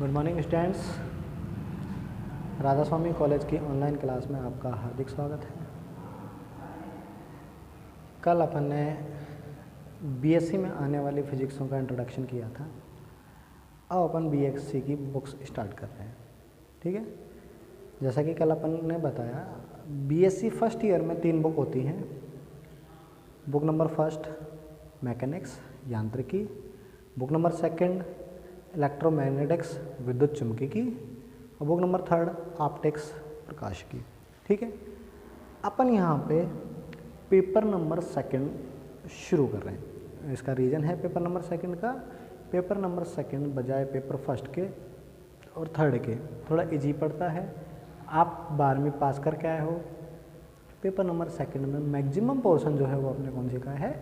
Good morning students. Radha Swami college की online class में आपका हार्दिक स्वागत है। कल अपन ने बीएससी में आने वाली फिजिक्सों का इंट्रोडक्शन किया था। अब अपन बीएससी की बुक्स स्टार्ट कर रहे हैं। ठीक है, जैसा कि कल अपन ने बताया, बीएससी फर्स्ट ईयर में 3 बुक होती हैं। बुक नंबर फर्स्ट मैकेनिक्स यांत्रिकी, बुक नंबर सेकंड इलेक्ट्रोमैग्नेटिक्स विद्युत चुम्बकीय और बुक नंबर थर्ड ऑप्टिक्स प्रकाश की। ठीक है, अपन यहाँ पे पेपर नंबर सेकंड शुरू कर रहे हैं। इसका रीज़न है पेपर नंबर सेकंड का, पेपर नंबर सेकंड बजाय पेपर फर्स्ट के और थर्ड के थोड़ा इजी पड़ता है। आप 12वीं पास करके आए हो, पेपर नंबर सेकंड में मैक्सिमम पोर्शन जो है वो अपने कौन सी का है,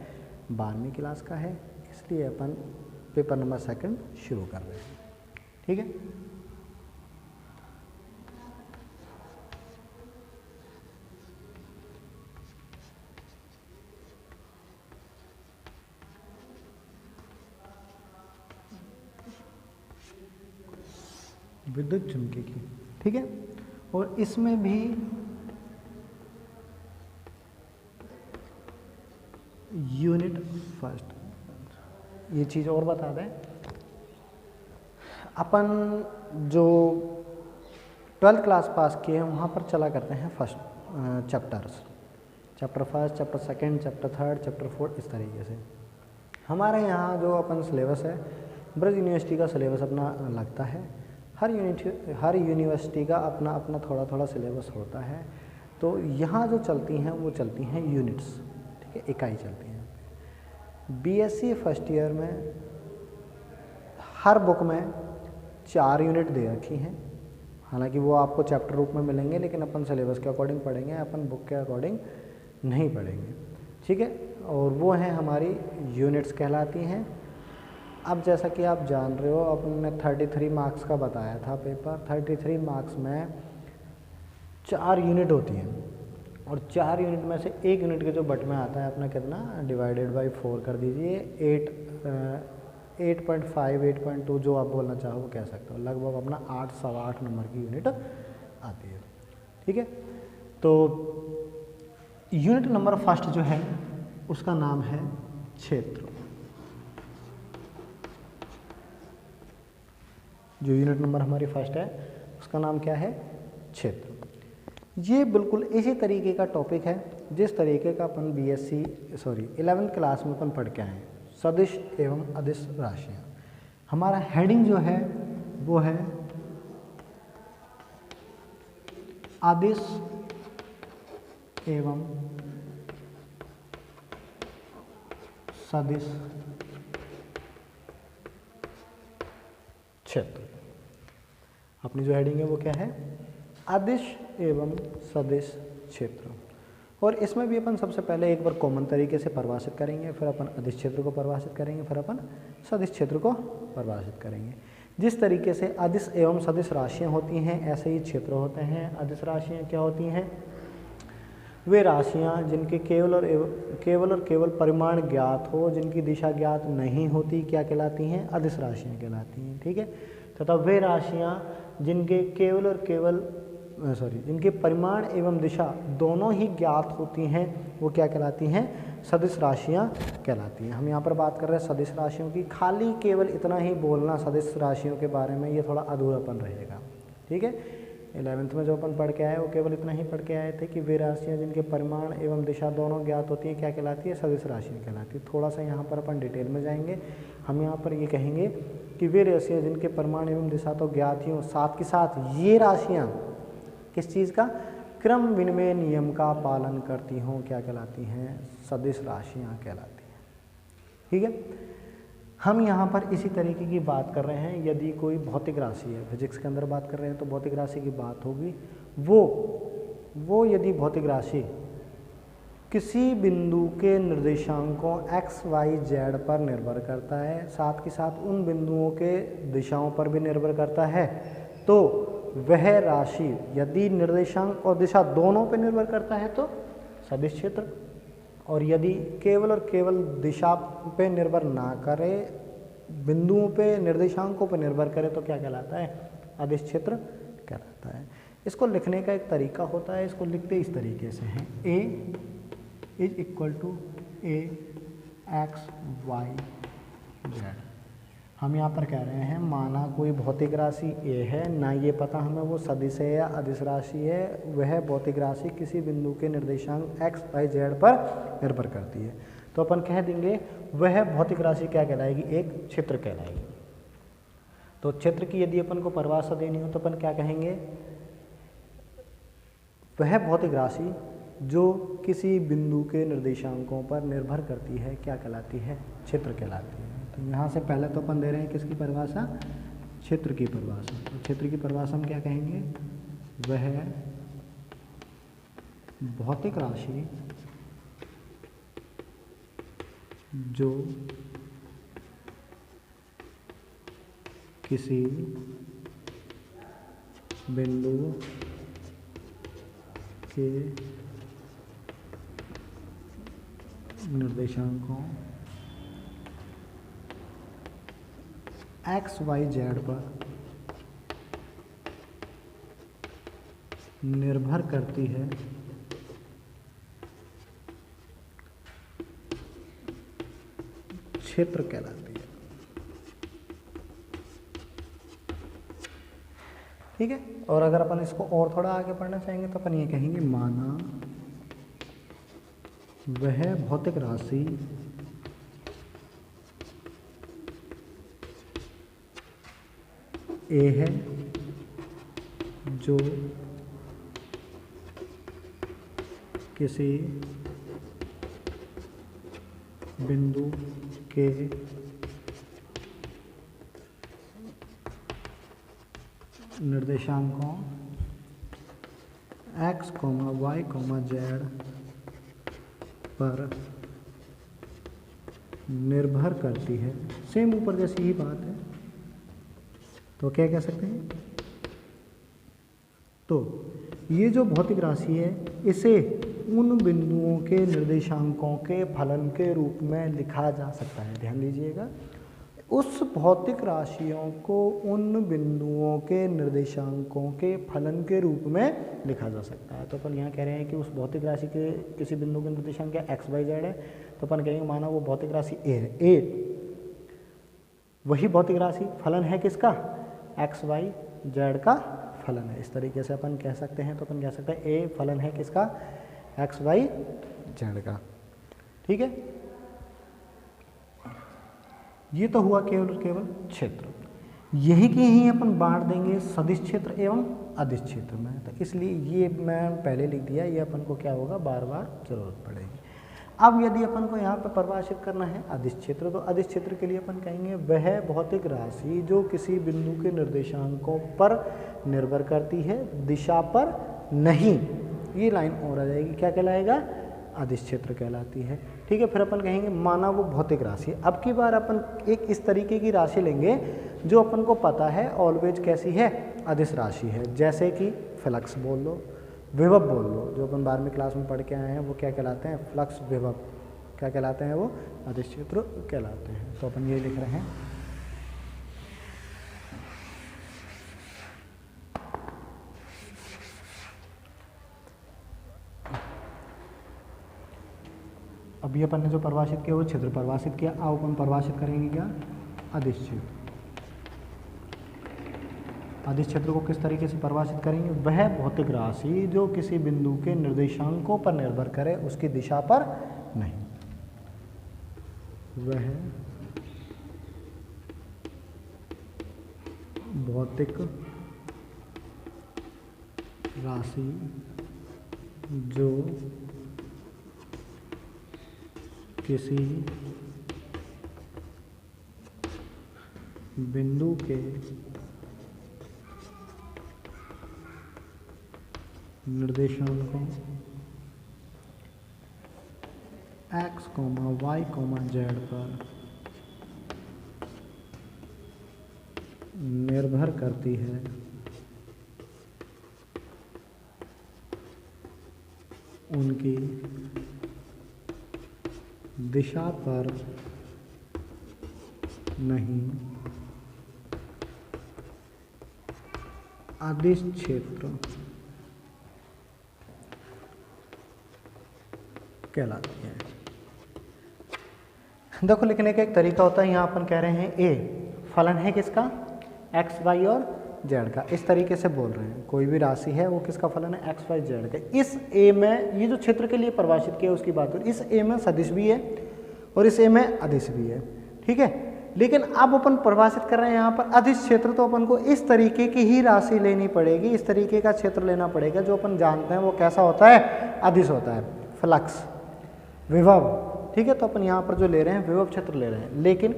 12वीं क्लास का है, इसलिए अपन पेपर नंबर सेकंड शुरू कर रहे हैं। ठीक है, विद्युत चुम्बकीय। ठीक है, और इसमें भी यूनिट फर्स्ट ये चीज़ और बता दें, अपन जो 12th क्लास पास किए हैं वहाँ पर चला करते हैं first chapters, chapter first, chapter second, chapter third, chapter fourth, इस तरीके से। हमारे यहाँ जो अपन सिलेबस है, ब्रज यूनिवर्सिटी का सिलेबस अपना लगता है। हर यूनिवर्सिटी का अपना अपना थोड़ा थोड़ा सिलेबस होता है। तो यहाँ जो चलती हैं वो चलती हैं यूनिट्स। ठीक है, इकाई चलती हैं। बीएससी फर्स्ट ईयर में हर बुक में 4 यूनिट दे रखी हैं। हालांकि वो आपको चैप्टर रूप में मिलेंगे, लेकिन अपन सिलेबस के अकॉर्डिंग पढ़ेंगे, अपन बुक के अकॉर्डिंग नहीं पढ़ेंगे। ठीक है, और वो हैं हमारी यूनिट्स कहलाती हैं। अब जैसा कि आप जान रहे हो, अपन ने 33 मार्क्स का बताया था पेपर। 33 मार्क्स में 4 यूनिट होती हैं, और 4 यूनिट में से 1 यूनिट के जो बट में आता है अपना कितना, डिवाइडेड बाई 4 कर दीजिए। 8.5 8.2 जो आप बोलना चाहो वो कह सकते हो, लगभग अपना 8 सवा 8 नंबर की यूनिट आती है। ठीक है, तो यूनिट नंबर फर्स्ट जो है उसका नाम है क्षेत्र। जो यूनिट नंबर हमारी फर्स्ट है उसका नाम क्या है, क्षेत्र। ये बिल्कुल इसी तरीके का टॉपिक है जिस तरीके का अपन 11th क्लास में अपन पढ़ के आए हैं, सदिश एवं अदिश राशियाँ। हमारा हेडिंग जो है वो है अदिश एवं सदिश क्षेत्र। अपनी जो हेडिंग है वो क्या है, अदिश एवं सदिश क्षेत्र। और इसमें भी अपन सबसे पहले एक बार कॉमन तरीके से परिभाषित करेंगे, फिर अपन अदिश क्षेत्र को परिभाषित करेंगे, फिर अपन सदिश क्षेत्र को परिभाषित करेंगे। जिस तरीके से अदिश एवं सदिश राशियाँ होती हैं, ऐसे ही क्षेत्र होते हैं। अदिश राशियाँ क्या होती हैं, वे राशियाँ जिनके केवल और केवल परिमाण ज्ञात हो, जिनकी दिशा ज्ञात नहीं होती, क्या कहलाती हैं, अदिश राशियाँ कहलाती हैं। ठीक है, तथा वे राशियाँ जिनके जिनके परिमाण एवं दिशा दोनों ही ज्ञात होती हैं, वो क्या कहलाती हैं, सदिश राशियाँ कहलाती हैं। हम यहाँ पर बात कर रहे हैं सदिश राशियों की। खाली केवल इतना ही बोलना सदिश राशियों के बारे में, ये थोड़ा अधूरापन रहेगा। ठीक है, 11th में जो अपन पढ़ के आए वो केवल इतना ही पढ़ के आए थे कि वे राशियाँ जिनके परिमाण एवं दिशा दोनों ज्ञात होती हैं, क्या कहलाती है, सदिश राशियाँ कहलाती है। थोड़ा सा यहाँ पर अपन डिटेल में जाएंगे। हम यहाँ पर ये कहेंगे कि वे राशियाँ जिनके परिमाण एवं दिशा तो ज्ञात ही हों, साथ के साथ ये राशियाँ किस चीज़ का, क्रम विनिमय नियम का पालन करती हों, क्या कहलाती हैं, सदिश राशियाँ कहलाती हैं। ठीक है, हम यहाँ पर इसी तरीके की बात कर रहे हैं। यदि कोई भौतिक राशि है, फिजिक्स के अंदर बात कर रहे हैं तो भौतिक राशि की बात होगी। वो यदि भौतिक राशि किसी बिंदु के निर्देशांकों x, y, z पर निर्भर करता है, साथ के साथ उन बिंदुओं के दिशाओं पर भी निर्भर करता है, तो वह राशि यदि निर्देशांक और दिशा दोनों पर निर्भर करता है तो सदिश क्षेत्र, और यदि केवल और केवल दिशा पे निर्भर ना करे बिंदुओं पे, निर्देशांकों पर निर्भर करे तो क्या कहलाता है? अदिश क्षेत्र कहलाता है। इसको लिखने का एक तरीका होता है, इसको लिखते इस तरीके से हैं, A is equal to A x y z। हम यहाँ पर कह रहे हैं माना कोई भौतिक राशि A है, ना ये पता हमें वो सदिश है या अदिश राशि है, वह भौतिक राशि किसी बिंदु के निर्देशांक x y z पर निर्भर करती है, तो अपन कह देंगे वह भौतिक राशि क्या कहलाएगी? एक क्षेत्र कहलाएगी। तो क्षेत्र की यदि अपन को परिभाषा देनी हो तो अपन क्या कहेंगे? वह भौतिक राशि जो किसी बिंदु के निर्देशांकों पर निर्भर करती है क्या कहलाती है? क्षेत्र कहलाती है। तो यहाँ से पहले तो अपन दे रहे हैं किसकी परिभाषा? क्षेत्र की परिभाषा। तो क्षेत्र की परिभाषा हम क्या कहेंगे? वह भौतिक राशि जो किसी बिंदु के निर्देशांकों x y z पर निर्भर करती है, क्षेत्र कहलाती है। ठीक है। और अगर अपन इसको और थोड़ा आगे पढ़ना चाहेंगे तो अपन ये कहेंगे माना वह भौतिक राशि A है जो किसी बिंदु के निर्देशांकों x, y, z पर निर्भर करती है। सेम ऊपर जैसी ही बात है, तो क्या कह सकते हैं? तो ये जो भौतिक राशि है इसे उन बिंदुओं के निर्देशांकों के फलन के रूप में लिखा जा सकता है। ध्यान दीजिएगा, उस भौतिक राशियों को उन बिंदुओं के निर्देशांकों के फलन के रूप में लिखा जा सकता है। तो अपन यहाँ कह रहे हैं कि उस भौतिक राशि के किसी बिंदु के निर्देशांक क्या x y z है, तो अपन कहेंगे माना वो भौतिक राशि A है, A वही भौतिक राशि फलन है किसका? x y z का फलन है। इस तरीके से अपन कह सकते हैं। तो अपन कह सकते हैं A फलन है किसका? x y z का। ठीक है, ये तो हुआ केवल केवल क्षेत्र। यही के यहीं अपन बांट देंगे सदिश क्षेत्र एवं अदिश क्षेत्र में। तो इसलिए ये मैं पहले लिख दिया, ये अपन को क्या होगा बार बार जरूरत पड़ेगी। अब यदि अपन को यहाँ पे परिभाषित करना है अदिश क्षेत्र, तो अदिश क्षेत्र के लिए अपन कहेंगे वह भौतिक राशि जो किसी बिंदु के निर्देशांकों पर निर्भर करती है, दिशा पर नहीं। ये लाइन और आ जाएगी, क्या कहलाएगा? अदिश क्षेत्र कहलाती है। ठीक है, फिर अपन कहेंगे माना वो भौतिक राशि। अब की बार अपन एक इस तरीके की राशि लेंगे जो अपन को पता है ऑलवेज कैसी है? अदिश राशि है। जैसे कि फ्लक्स बोल लो, विभव बोल लो, जो अपन 12वीं क्लास में पढ़ के आए हैं वो क्या कहलाते हैं? फ्लक्स, विभव क्या कहलाते हैं? वो अदिश क्षेत्र कहलाते हैं। तो अपन ये लिख रहे हैं। अभी अपन ने जो परिभाषित किया वो क्षेत्र परिभाषित किया। अब अपन परिभाषित करेंगे क्या? अदिश क्षेत्र। अदिश क्षेत्र को किस तरीके से परिभाषित करेंगे? वह भौतिक राशि जो किसी बिंदु के निर्देशांकों पर निर्भर करे, उसकी दिशा पर नहीं। वह भौतिक राशि जो किसी बिंदु के निर्देशांकों x, y, z पर निर्भर करती है, उनकी दिशा पर नहीं अदिश क्षेत्र कहलाती है। देखो लिखने का एक तरीका होता है, यहाँ अपन कह रहे हैं ए फलन है किसका, एक्स वाई और जेड का। इस तरीके से बोल रहे हैं कोई भी राशि है वो किसका फलन है, एक्स वाई जेड का। इस ए में, ये जो क्षेत्र के लिए परिभाषित किया उसकी बात हो, इस ए में सदिश भी है और इस ए में अदिश भी है, ठीक है। लेकिन अब अपन परिभाषित कर रहे हैं यहाँ पर अदिश क्षेत्र, तो अपन को इस तरीके की ही राशि लेनी पड़ेगी, इस तरीके का क्षेत्र लेना पड़ेगा जो अपन जानते हैं वो कैसा होता है, अदिश होता है। फ्लक्स, विभव, ठीक है। तो अपन यहाँ पर जो ले रहे हैं विभव क्षेत्र ले रहे हैं। लेकिन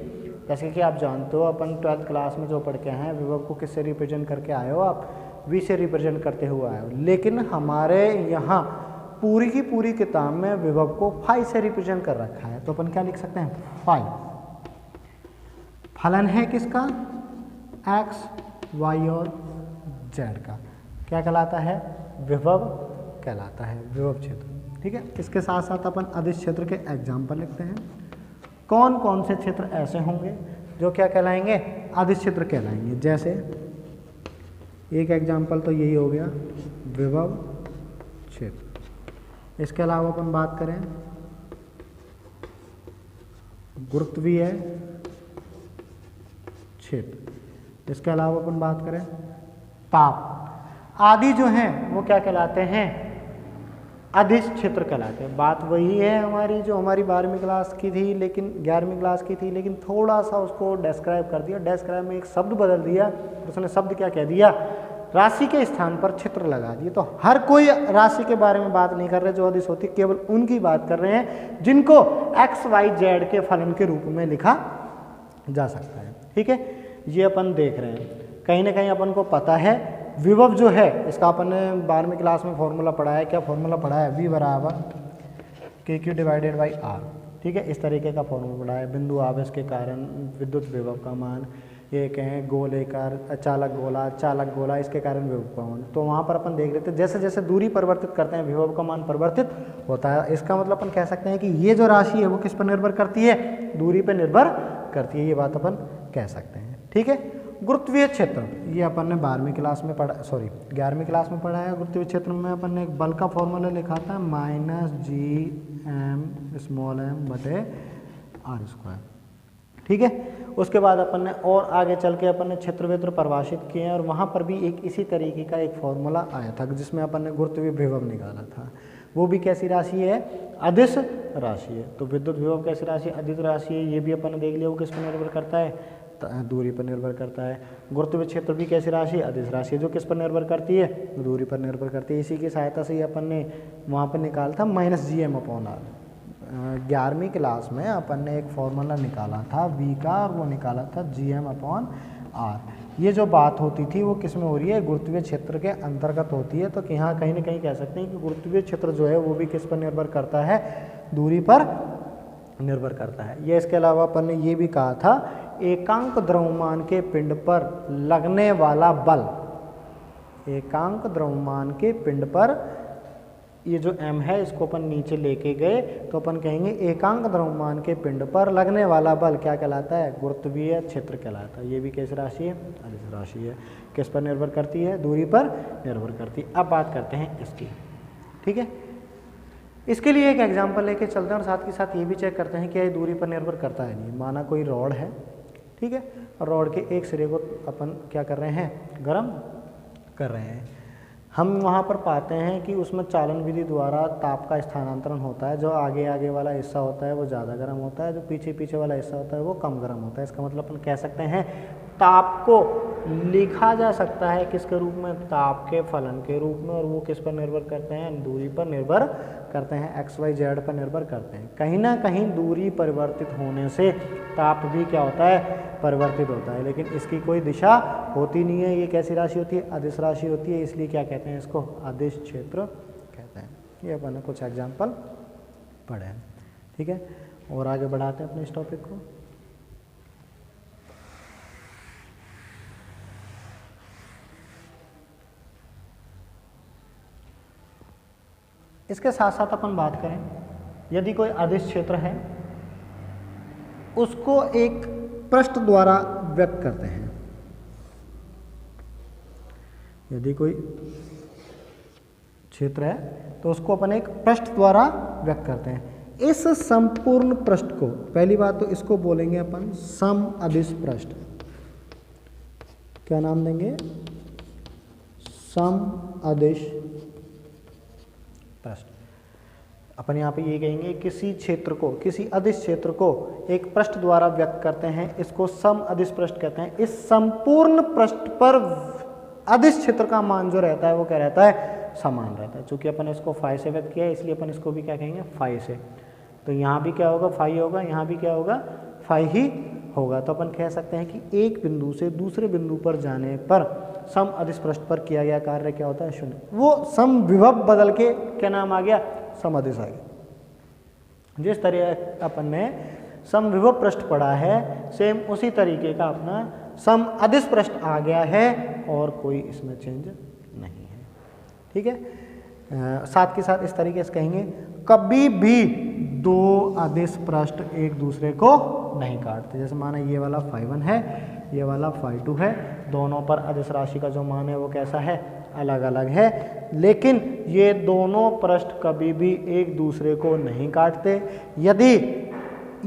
जैसे कि आप जानते हो अपन 12th क्लास में जो पढ़ के हैं, विभव को किससे रिप्रेजेंट करके आए हो आप, v से रिप्रेजेंट करते हुए आए हो। लेकिन हमारे यहाँ पूरी की पूरी किताब में विभव को फाई से रिप्रेजेंट कर रखा है, तो अपन क्या लिख सकते हैं, फाई। फलन है किसका, एक्स वाई और जेड का, क्या कहलाता है, विभव कहलाता है, विभव क्षेत्र, ठीक है। इसके साथ साथ अपन अदिश क्षेत्र के एग्जाम्पल लिखते हैं। कौन कौन से क्षेत्र ऐसे होंगे जो क्या कहलाएंगे, अदिश क्षेत्र कहलाएंगे। जैसे एक एग्जाम्पल तो यही हो गया विभव क्षेत्र। इसके अलावा अपन बात करें गुरुत्वीय क्षेत्र। इसके अलावा अपन बात करें ताप आदि जो हैं वो क्या कहलाते हैं, अदिश क्षेत्र कहलाते हैं। बात वही है हमारी जो हमारी 12वीं क्लास की थी, लेकिन 11वीं क्लास की थी, लेकिन थोड़ा सा उसको डिस्क्राइब कर दिया। डिस्क्राइब में एक शब्द बदल दिया, उसने शब्द क्या कह दिया, राशि के स्थान पर क्षेत्र लगा दिए। तो हर कोई राशि के बारे में बात नहीं कर रहे जो अदिश होती, केवल उनकी बात कर रहे हैं जिनको एक्स वाई जेड के फलन के रूप में लिखा जा सकता है, ठीक है। ये अपन देख रहे हैं, कहीं ना कहीं अपन को पता है विभव जो है इसका अपन ने 12वीं क्लास में फॉर्मूला पढ़ा है। क्या फॉर्मूला पढ़ा है, V बराबर KQ डिवाइडेड बाई R, ठीक है। इस तरीके का फॉर्मूला पढ़ा है। बिंदु आवेश के कारण विद्युत विभव का मान, ये कहें गोलेकार चालक गोला, इसके कारण विभव का मान। तो वहाँ पर अपन देख रहे थे जैसे जैसे दूरी परिवर्तित करते हैं विभव का मान परिवर्तित होता है। इसका मतलब अपन कह सकते हैं कि ये जो राशि है वो किस पर निर्भर करती है, दूरी पर निर्भर करती है, ये बात अपन कह सकते हैं, ठीक है। गुरुत्वीय क्षेत्र ये अपन ने 12वीं क्लास में पढ़ा, 11वीं क्लास में पढ़ा है। गुरुत्वीय क्षेत्र में अपन ने एक बल का फॉर्मूला लिखा था -Gm/r², ठीक है। उसके बाद अपन ने और आगे चल के अपन ने क्षेत्र परिभाषित किए हैं और वहाँ पर भी एक इसी तरीके का एक फॉर्मूला आया था जिसमें अपन ने गुरुत्वीय विभव निकाला था। वो भी कैसी राशि है, अदिश राशि है। तो विद्युत विभव कैसी राशि, अदिश राशि है। ये भी अपन ने देख लिया वो किस पर निर्भर करता है, दूरी पर निर्भर करता है। गुरुत्वीय क्षेत्र भी कैसी राशि, अदिश राशि है, जो किस पर निर्भर करती है, दूरी पर निर्भर करती है। इसी की सहायता से अपन ने वहाँ पर निकाला था -Gm/r। 11वीं क्लास में अपन ने एक फॉर्मूला निकाला था V का और वो निकाला था Gm/r। ये जो बात होती थी वो किस में हो रही है, गुरुत्वीय क्षेत्र के अंतर्गत होती है। तो यहाँ कहीं ना कहीं कह सकते हैं कि गुरुत्वीय क्षेत्र जो है वो भी किस पर निर्भर करता है, दूरी पर निर्भर करता है। ये इसके अलावा अपन ने ये भी कहा था एकांक द्रव्यमान के पिंड पर लगने वाला बल, एकांक द्रव्यमान के पिंड पर ये जो m है इसको अपन नीचे लेके गए तो अपन कहेंगे एकांक द्रव्यमान के पिंड पर लगने वाला बल क्या कहलाता है, गुरुत्वीय क्षेत्र कहलाता है। ये भी कैसी राशि है, अदिश राशि है। किस पर निर्भर करती है, दूरी पर निर्भर करती है। अब बात करते हैं इसकी, ठीक है। इसके लिए एक एग्जाम्पल लेके चलते हैं और साथ के साथ ये भी चेक करते हैं कि ये दूरी पर निर्भर करता है नहीं। माना कोई रॉड है, ठीक है, और रॉड के एक सिरे को अपन क्या कर रहे हैं, गर्म कर रहे हैं। हम वहाँ पर पाते हैं कि उसमें चालन विधि द्वारा ताप का स्थानांतरण होता है। जो आगे आगे वाला हिस्सा होता है वो ज़्यादा गर्म होता है, जो पीछे पीछे वाला हिस्सा होता है वो कम गर्म होता है। इसका मतलब अपन कह सकते हैं ताप को लिखा जा सकता है किसके रूप में, ताप के फलन के रूप में। और वो किस पर निर्भर करते हैं, दूरी पर निर्भर करते हैं, एक्स वाई जेड पर निर्भर करते हैं। कहीं ना कहीं दूरी परिवर्तित होने से ताप भी क्या होता है, परिवर्तित होता है, लेकिन इसकी कोई दिशा होती नहीं है। ये कैसी राशि होती है, अदिश राशि होती है, इसलिए क्या कहते हैं इसको, अदिश क्षेत्र कहते हैं। ये अपन ने कुछ एग्जाम्पल पढ़े हैं, ठीक है। और आगे बढ़ाते हैं अपने इस टॉपिक को। इसके साथ साथ अपन बात करें, यदि कोई अदिश क्षेत्र है उसको एक पृष्ठ द्वारा व्यक्त करते हैं। यदि कोई क्षेत्र है तो उसको अपन एक पृष्ठ द्वारा व्यक्त करते हैं। इस संपूर्ण पृष्ठ को, पहली बात तो इसको बोलेंगे अपन सम अदिश पृष्ठ। क्या नाम देंगे? सम अदिश पृष्ठ। अपन यहाँ पे ये कहेंगे किसी क्षेत्र को, किसी अदिश क्षेत्र को एक पृष्ठ द्वारा व्यक्त करते हैं, इसको सम अदिश पृष्ठ कहते हैं। इस संपूर्ण पृष्ठ पर अदिश क्षेत्र का मान जो रहता है वो क्या रहता है? समान रहता है। चूंकि अपन इसको फाई से व्यक्त किया है इसलिए अपन इसको भी क्या कहेंगे? फाई से। तो यहाँ भी क्या होगा? फाई होगा, यहाँ भी क्या होगा? फाई ही होगा। तो अपन कह सकते हैं कि एक बिंदु से दूसरे बिंदु पर जाने पर सम अदिश पृष्ठ पर किया गया कार्य क्या होता है? शून्य। वो सम विभव बदल के क्या नाम आ गया? सम अदिश आ गया। जिस तरह अपन ने सम विभव पृष्ठ पढ़ा है सेम उसी तरीके का अपना सम अदिश पृष्ठ आ गया है और कोई इसमें चेंज नहीं है। ठीक है। साथ के साथ इस तरीके से कहेंगे कभी भी दो अदिश पृष्ठ एक दूसरे को नहीं काटते। जैसे माना ये वाला फाई 1 है, ये वाला फाई 2 है, दोनों पर अदिश राशि का जो मान है वो कैसा है? अलग अलग है, लेकिन ये दोनों पृष्ठ कभी भी एक दूसरे को नहीं काटते। यदि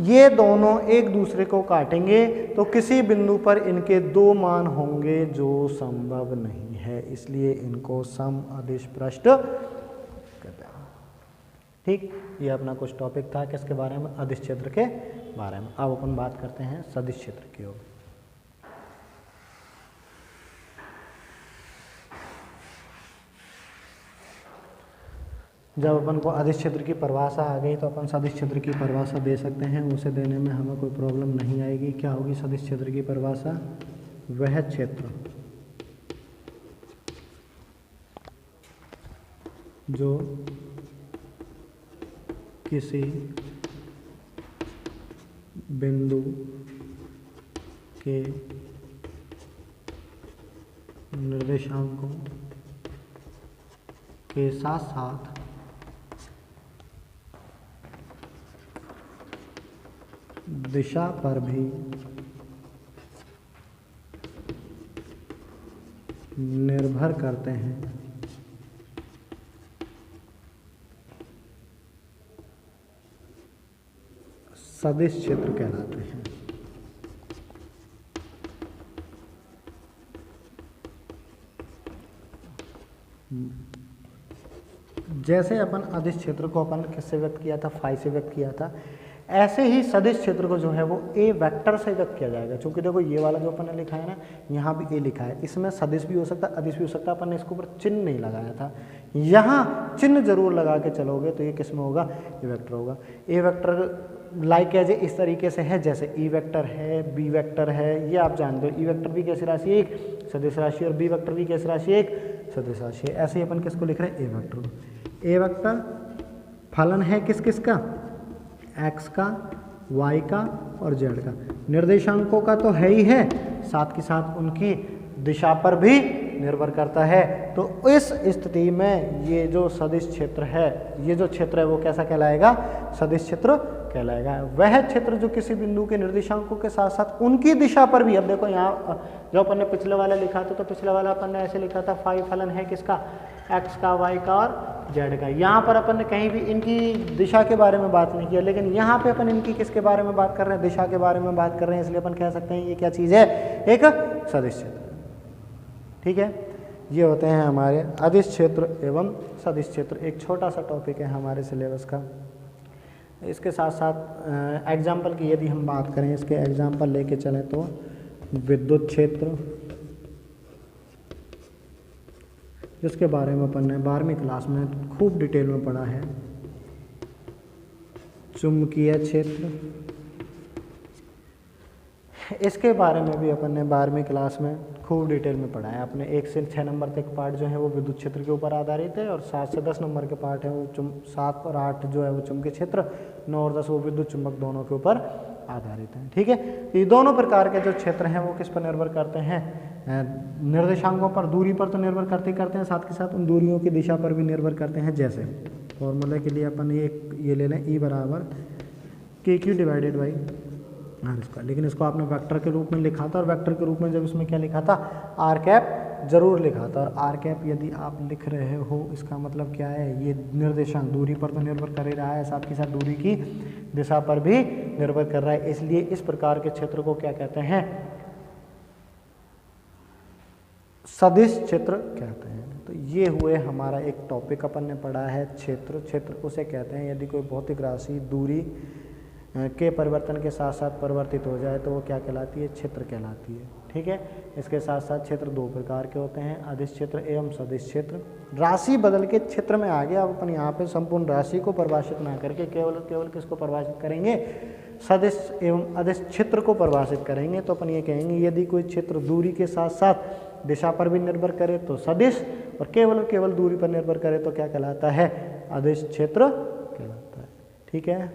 ये दोनों एक दूसरे को काटेंगे तो किसी बिंदु पर इनके दो मान होंगे जो संभव नहीं है, इसलिए इनको सम अदिश पृष्ठ कहते हैं। ठीक, ये अपना कुछ टॉपिक था किसके बारे में? अदिश क्षेत्र के बारे में। अब अपन बात करते हैं सदिश क्षेत्र की ओर। जब अपन को अदिश क्षेत्र की परिभाषा आ गई तो अपन सदिश क्षेत्र की परिभाषा दे सकते हैं, उसे देने में हमें कोई प्रॉब्लम नहीं आएगी। क्या होगी सदिश क्षेत्र की परिभाषा? वह क्षेत्र जो किसी बिंदु के निर्देशांकों के साथ साथ दिशा पर भी निर्भर करते हैं, सदिश क्षेत्र कहलाते हैं। जैसे अपन अदिश क्षेत्र को अपन किससे व्यक्त किया था? फाई से व्यक्त किया था। ऐसे ही सदिश क्षेत्र को जो है वो ए वेक्टर से व्यक्त किया जाएगा। क्योंकि देखो ये वाला जो अपन ने लिखा है ना, यहाँ भी ए लिखा है, इसमें सदिश भी हो सकता है अदिश भी हो सकता है। अपन ने इसके ऊपर चिन्ह नहीं लगाया था, यहाँ चिन्ह जरूर लगा के चलोगे तो ये किस में होगा? ए वेक्टर होगा। ए वेक्टर लाइक एज इस तरीके से है जैसे ई वेक्टर है, बी वेक्टर है, ये आप जानते हो। ई वेक्टर भी कैसी राशि? एक सदिश राशि, और बी वेक्टर भी कैसी राशि? एक सदिश राशि। ऐसे ही अपन किसको लिख रहे हैं? ए वेक्टर। ए वेक्टर फलन है किस किस का? एक्स का, वाई का और जेड का। निर्देशांकों का तो है ही है, साथ के साथ उनकी दिशा पर भी निर्भर करता है। तो इस स्थिति में ये जो सदिश क्षेत्र है, ये जो क्षेत्र है वो कैसा कहलाएगा? सदिश क्षेत्र कहलाएगा। वह क्षेत्र जो किसी बिंदु के निर्देशांकों के साथ साथ उनकी दिशा पर भी, अब देखो यहाँ जो अपन ने पिछले वाला लिखा था तो पिछले वाला अपन ने ऐसे लिखा था फाई फलन है किसका? एक्स का, वाई का और जेड का। यहाँ पर अपन ने कहीं भी इनकी दिशा के बारे में बात नहीं किया, लेकिन यहाँ पे अपन इनकी किसके बारे में बात कर रहे हैं? दिशा के बारे में बात कर रहे हैं, इसलिए अपन कह सकते हैं ये क्या चीज़ है? एक सदिश क्षेत्र। ठीक है, ये होते हैं हमारे अदिश क्षेत्र एवं सदिश क्षेत्र। एक छोटा सा टॉपिक है हमारे सिलेबस का। इसके साथ साथ एग्जाम्पल की यदि हम बात करें, इसके एग्जाम्पल लेके चलें तो विद्युत क्षेत्र, जिसके बारे में अपन ने 12वीं क्लास में खूब डिटेल में पढ़ा है। चुंबकीय क्षेत्र, इसके बारे में भी अपन ने 12वीं क्लास में खूब डिटेल में पढ़ा है। अपने 1 से 6 नंबर तक पार्ट जो है वो विद्युत क्षेत्र के ऊपर आधारित है, और 7 से 10 नंबर के पार्ट है वो 7 और 8 जो है वो चुंबकीय क्षेत्र, 9 और 10 वो विद्युत चुंबक दोनों के ऊपर आधारित हैं। ठीक है, ये दोनों प्रकार के जो क्षेत्र हैं वो किस पर निर्भर करते हैं? निर्देशांकों पर, दूरी पर तो निर्भर करते हैं, साथ के साथ उन दूरियों की दिशा पर भी निर्भर करते हैं। जैसे फॉर्मूले के लिए अपन ये ले लें, ई बराबर k q divided by r square, लेकिन इसको आपने वेक्टर के रूप में लिखा था और वेक्टर के रूप में जब इसमें क्या लिखा था, आर कैप जरूर लिखा था। और आर कैप यदि आप लिख रहे हो इसका मतलब क्या है, ये निर्देशांक दूरी पर तो निर्भर कर ही रहा है, साथ ही साथ दूरी की दिशा पर भी निर्भर कर रहा है, इसलिए इस प्रकार के क्षेत्र को क्या कहते हैं, सदिश क्षेत्र कहते हैं। तो ये हुए हमारा एक टॉपिक अपन ने पढ़ा है क्षेत्र। क्षेत्र उसे कहते हैं यदि कोई भौतिक राशि दूरी के परिवर्तन के साथ साथ परिवर्तित हो जाए तो वो क्या कहलाती है, क्षेत्र कहलाती है। ठीक है, इसके साथ साथ क्षेत्र दो प्रकार के होते हैं, अदिश क्षेत्र एवं सदिश क्षेत्र। राशि बदल के क्षेत्र में आ गया। अब अपन यहाँ पे संपूर्ण राशि को परिभाषित ना करके केवल किसको परिभाषित करेंगे, सदिश एवं अदिश क्षेत्र को परिभाषित करेंगे। तो अपन ये कहेंगे यदि कोई क्षेत्र दूरी के साथ साथ दिशा पर भी निर्भर करे तो सदिश, और केवल दूरी पर निर्भर करे तो क्या कहलाता है, अदिश क्षेत्र कहलाता है। ठीक है।